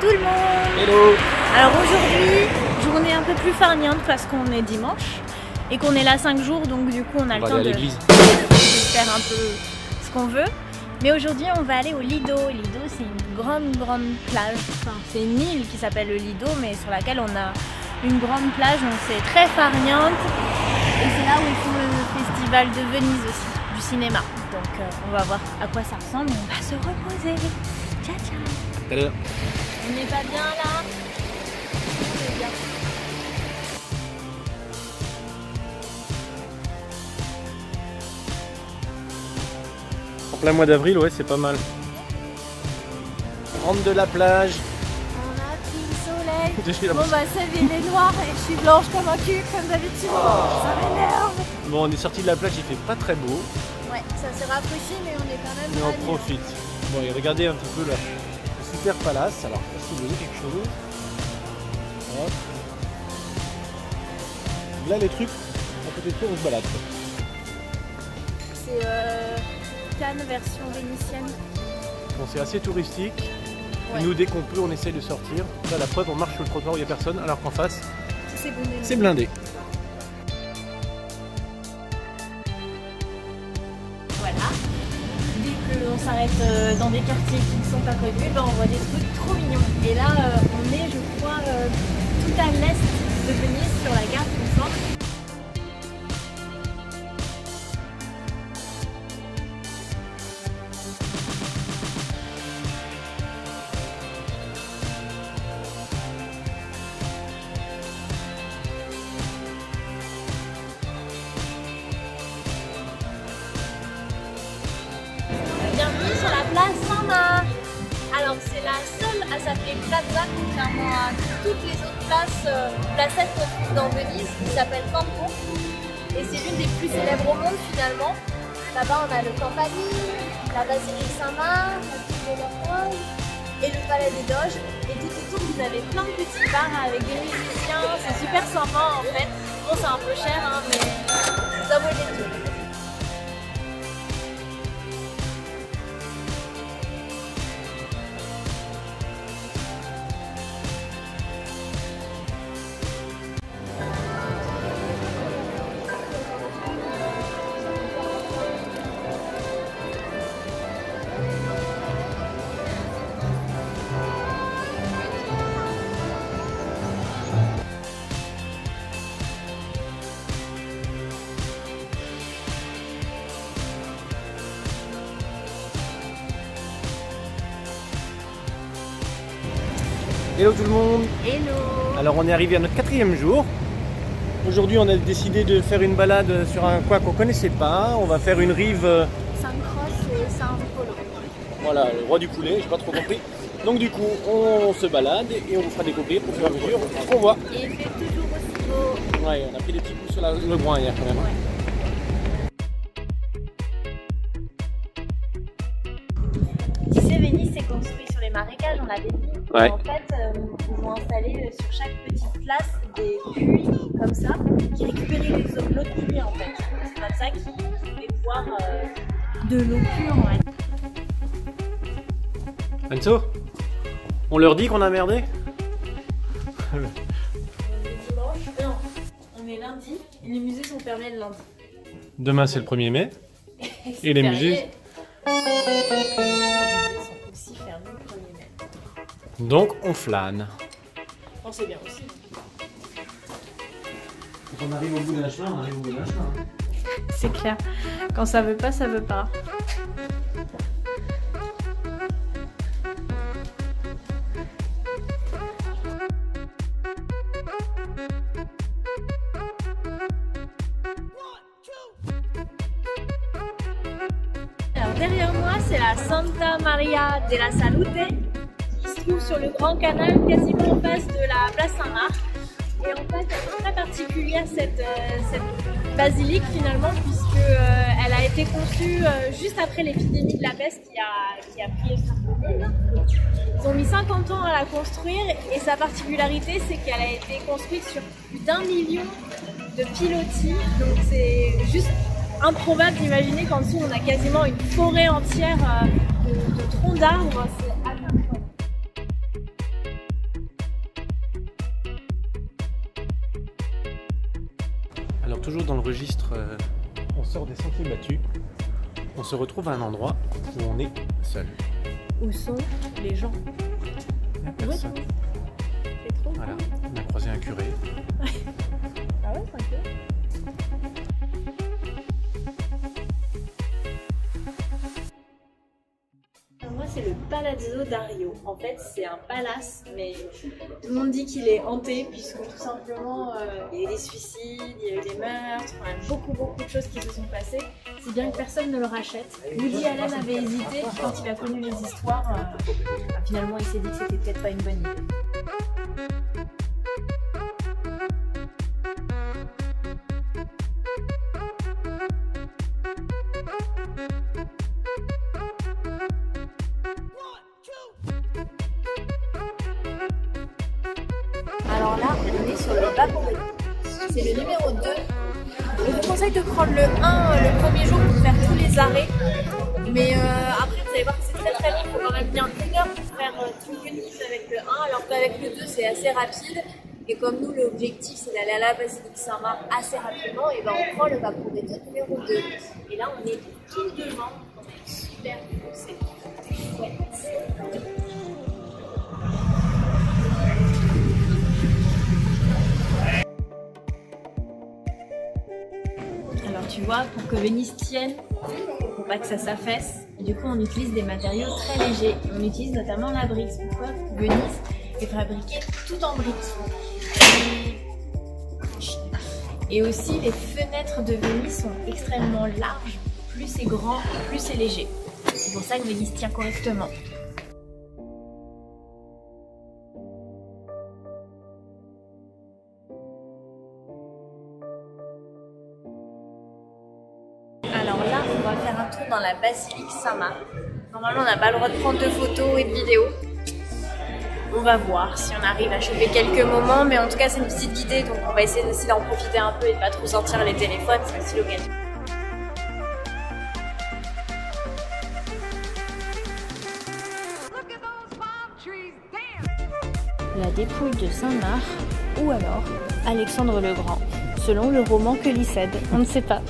tout le monde. Hello. Alors aujourd'hui, journée un peu plus farniente parce qu'on est dimanche et qu'on est là 5 jours, donc du coup on a le temps de faire un peu ce qu'on veut. Mais aujourd'hui on va aller au Lido. Lido c'est une grande plage, enfin c'est une île qui s'appelle le Lido mais sur laquelle on a une grande plage, donc c'est très farniente. Et c'est là où ils font le festival de Venise aussi, du cinéma. Donc on va voir à quoi ça ressemble et on va se reposer. Ciao ciao. Salut. On n'est pas bien là. On est bien. En plein mois d'avril, ouais, c'est pas mal. On rentre de la plage. On a pris le soleil. Bon bah ça il est noir et je suis blanche comme un cul comme d'habitude. Ça m'énerve. Bon, on est sorti de la plage, il fait pas très beau. Ouais, ça s'est rafraîchi mais on est quand même. Mais on profite. Bon, et regardez un petit peu là. Super palace. Alors, est-ce que vous voyez quelque chose? Hop. Là, les trucs, à côté de quoi on se balade. C'est Cannes version vénitienne. Bon, c'est assez touristique. Ouais. Et nous, dès qu'on peut, on essaie de sortir. Là, la preuve, on marche sur le trottoir où il n'y a personne, alors qu'en face, c'est blindé. C'est blindé. Voilà. Dès qu'on s'arrête dans des quartiers qui ne sont pas connus, ben on voit des trucs trop mignons. Et là, on est, je crois, tout à l'est de Venise, sur la gare du centre. Bienvenue sur la place Saint-Marc. Alors c'est la seule à s'appeler Plaza, contrairement à toutes les autres placettes qu'on trouve dans Venise, qui s'appelle Campo. Et c'est l'une des plus célèbres au monde finalement. Là-bas on a le Campanile, la basilique Saint-Marc, la tour de l'Horloge et le palais des Doges. Et tout autour vous avez plein de petits bars avec des musiciens, c'est super sympa en fait. Bon c'est un peu cher hein, mais ça vaut le détour. Hello tout le monde. Hello. Alors on est arrivé à notre 4e jour. Aujourd'hui on a décidé de faire une balade sur un coin qu'on connaissait pas. On va faire une rive... Saint-Croix et Saint-Polo. Voilà, le roi du poulet, j'ai pas trop compris. Donc du coup on se balade et on vous fera découvrir au fur et à mesure ce qu'on voit. Et il fait toujours aussi beau. Ouais, on a pris des petits coups sur le groin hier quand même. Ouais. Tu sais, Venise c'est construit sur les marécages, on l'avait dit. Ouais. En fait, ils ont installé sur chaque petite place des puits comme ça qui récupéraient l'eau de pluie en fait. C'est comme ça qu'ils pouvaient boire de l'eau pure. Ouais. Anso, on leur dit qu'on a merdé? Dimanche, non, on est lundi et les musées sont fermés le lundi. Demain c'est le 1er mai et les musées... aussi fermés le 1er mai. Donc on flâne. Oh, c'est bien aussi. Quand on arrive au bout d'un chemin, on arrive au bout d'un chemin. C'est clair. Quand ça veut pas, ça veut pas. Alors derrière moi, c'est la Santa Maria della Salute qui se trouve sur le Grand Canal, quasiment en face de la place Saint-Marc. Et en fait, elle est très particulière cette basilique finalement, puisque elle a été conçue juste après l'épidémie de la peste qui a pris Venise. Ils ont mis 50 ans à la construire et sa particularité, c'est qu'elle a été construite sur plus d'1 million de pilotis. Donc c'est juste improbable d'imaginer qu'en dessous on a quasiment une forêt entière de troncs d'arbres. C'est incroyable. toujours dans le registre, on sort des sentiers battus. On se retrouve à un endroit où on est seul. Où sont les gens? Il n'y a personne. C'est trop Voilà, on a croisé un curé. Ah ouais, c'est un curé. Moi, c'est le Palazzo Dario. En fait, c'est un palace, mais tout le monde dit qu'il est hanté, puisque tout simplement, il y a eu des suicides, il y a eu des meurtres, enfin, beaucoup de choses qui se sont passées, si bien que personne ne le rachète. Woody Allen avait hésité, puis quand il a connu les histoires, finalement, il s'est dit que c'était peut-être pas une bonne idée. Alors là, on est sur le Vaporetto. C'est le numéro 2. Je vous conseille de prendre le 1 le premier jour pour faire tous les arrêts. Mais après, vous allez voir que c'est très long. Il faut quand même bien 1 heure pour faire tout Venise avec le 1, alors qu'avec le 2, c'est assez rapide. Et comme nous, l'objectif, c'est d'aller à la basilique Saint-Marc assez rapidement, et ben on prend le Vaporetto numéro 2. Et là, on est tout devant. On est super beau, c'est chouette. Alors tu vois, pour que Venise tienne, pour pas que ça s'affaisse, du coup on utilise des matériaux très légers. On utilise notamment la brique. Pourquoi Venise est fabriquée tout en briques. Et aussi les fenêtres de Venise sont extrêmement larges. Plus c'est grand, plus c'est léger. C'est pour ça que Venise tient correctement. Alors là, on va faire un tour dans la basilique Saint-Marc. Normalement, on n'a pas le droit de prendre de photos et de vidéos. On va voir si on arrive à choper quelques moments, mais en tout cas, c'est une petite guidée, donc on va essayer aussi d'en profiter un peu et de pas trop sortir les téléphones, c'est aussi l'occasion. La dépouille de Saint-Marc, ou alors Alexandre le Grand, selon le roman que Lycède, on ne sait pas.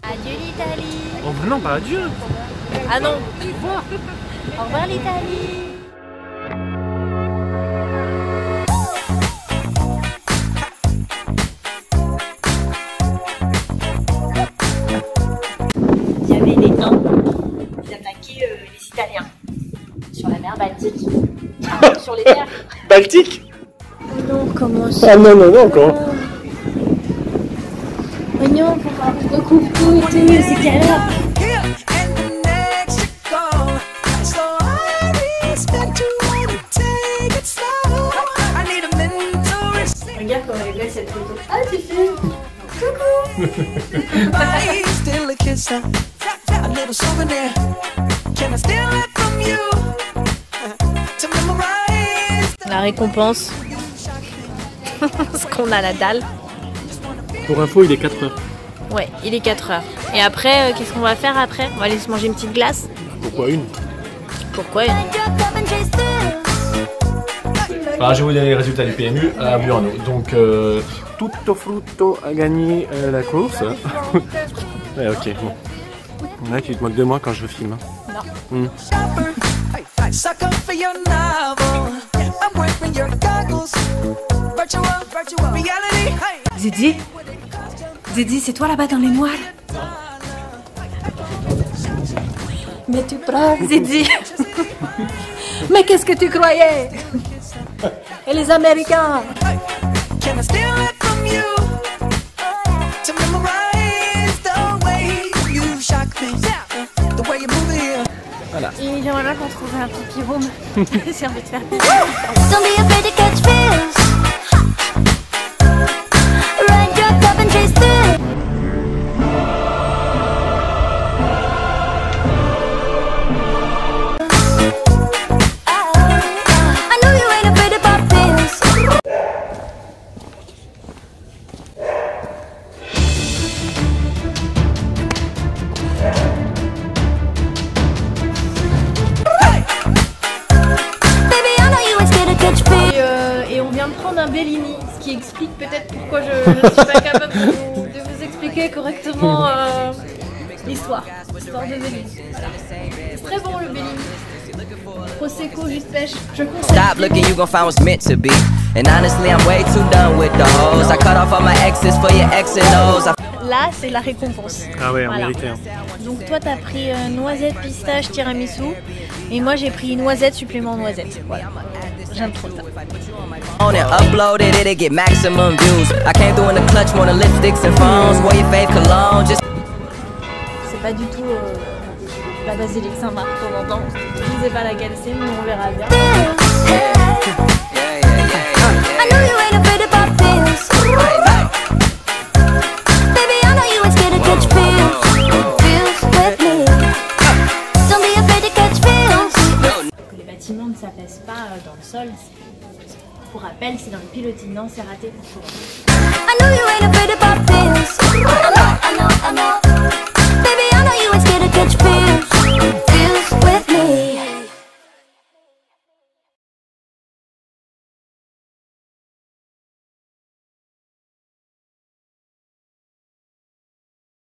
Adieu l'Italie. Oh non, pas adieu. Ah non. Au revoir l'Italie. Il y avait les Huns qui attaquaient les Italiens sur la mer Baltique. Sur les mers. Baltique? Oh non, comment ça? Ah non, encore. Oh non, pourquoi coupe tout et tout, c'est galère. Regarde comment elle est belle cette photo. Ah, tu fais coucou. La récompense. Ce qu'on a la dalle. Pour info, il est 4h. Ouais, il est 4h. Et après, qu'est-ce qu'on va faire après? On va aller se manger une petite glace. Pourquoi une? Pourquoi une? Alors, je vais vous donner les résultats du PMU à Burano. Donc, Tutto Frutto a gagné la course. Ouais, ok, bon. Là, tu te moques de moi quand je filme. Non. Zidi? Zidi, c'est toi là-bas dans les moires? Mais tu prends, Zidi. Mais qu'est-ce que tu croyais? Et les Américains? Voilà. Et j'aimerais bien qu'on trouve un pipi room. J'ai envie de faire. je suis pas capable de vous expliquer correctement l'histoire de Bellini. Voilà. C'est très bon le Bellini. Prosecco, jus de pêche, je conseille. Stop looking, you gon' find what's meant to be. And honestly, I'm way too done with the hoes. I cut off all my exes for your X and O's. Là, c'est la récompense. Ah ouais, on voilà. méritait. Hein. Donc toi, t'as pris noisette, pistache, tiramisu. Et moi, j'ai pris noisette, supplément noisette. Voilà. J'aime trop ça. On and uploaded it to get maximum views. I came through in the clutch, more than lipsticks and phones. Wear your fave cologne, just. C'est pas du tout la basilique Saint-Marc qu'on entend. Je sais pas laquelle c'est, mais on verra bien. I know you ain't afraid of pop pills. Baby, I know you ain't scared to catch feels with me. Don't be afraid to catch feels. Les bâtiments ne s'apaisent pas dans le sol. Pour rappel, c'est dans le pilotis. Non, c'est raté pour toi. I know you ain't afraid of pop pills.